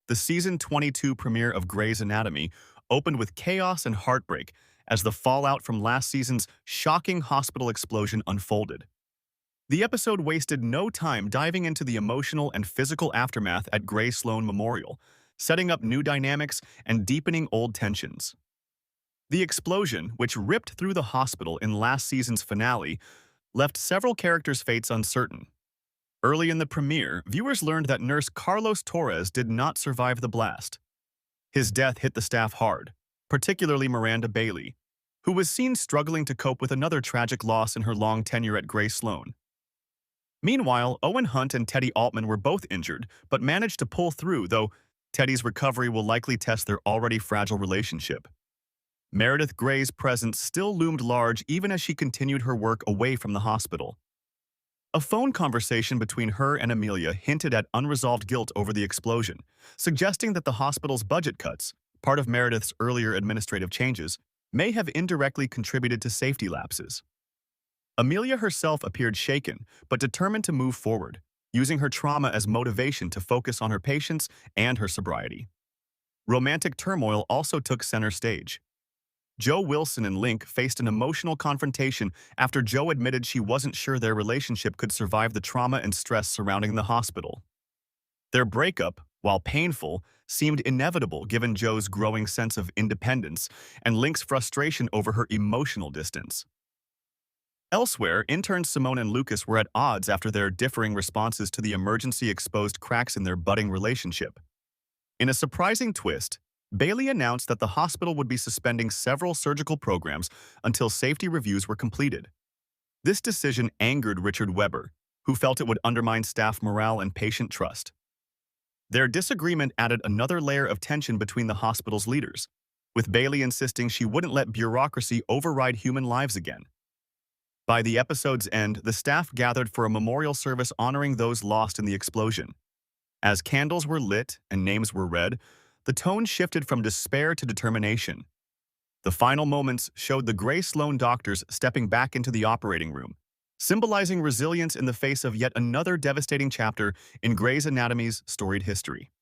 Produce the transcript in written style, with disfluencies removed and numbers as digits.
The season 22 premiere of Grey's Anatomy opened with chaos and heartbreak as the fallout from last season's shocking hospital explosion unfolded. The episode wasted no time diving into the emotional and physical aftermath at Grey Sloan Memorial, setting up new dynamics and deepening old tensions. The explosion, which ripped through the hospital in last season's finale, left several characters' fates uncertain. Early in the premiere, viewers learned that nurse Carlos Torres did not survive the blast. His death hit the staff hard, particularly Miranda Bailey, who was seen struggling to cope with another tragic loss in her long tenure at Grey Sloan. Meanwhile, Owen Hunt and Teddy Altman were both injured, but managed to pull through, though Teddy's recovery will likely test their already fragile relationship. Meredith Grey's presence still loomed large even as she continued her work away from the hospital. A phone conversation between her and Amelia hinted at unresolved guilt over the explosion, suggesting that the hospital's budget cuts, part of Meredith's earlier administrative changes, may have indirectly contributed to safety lapses. Amelia herself appeared shaken, but determined to move forward, using her trauma as motivation to focus on her patients and her sobriety. Romantic turmoil also took center stage. Joe Wilson and Link faced an emotional confrontation after Joe admitted she wasn't sure their relationship could survive the trauma and stress surrounding the hospital. Their breakup, while painful, seemed inevitable given Joe's growing sense of independence and Link's frustration over her emotional distance. Elsewhere, interns Simone and Lucas were at odds after their differing responses to the emergency exposed cracks in their budding relationship. In a surprising twist, Bailey announced that the hospital would be suspending several surgical programs until safety reviews were completed. This decision angered Richard Weber, who felt it would undermine staff morale and patient trust. Their disagreement added another layer of tension between the hospital's leaders, with Bailey insisting she wouldn't let bureaucracy override human lives again. By the episode's end, the staff gathered for a memorial service honoring those lost in the explosion. As candles were lit and names were read, the tone shifted from despair to determination. The final moments showed the Grey Sloan doctors stepping back into the operating room, symbolizing resilience in the face of yet another devastating chapter in Grey's Anatomy's storied history.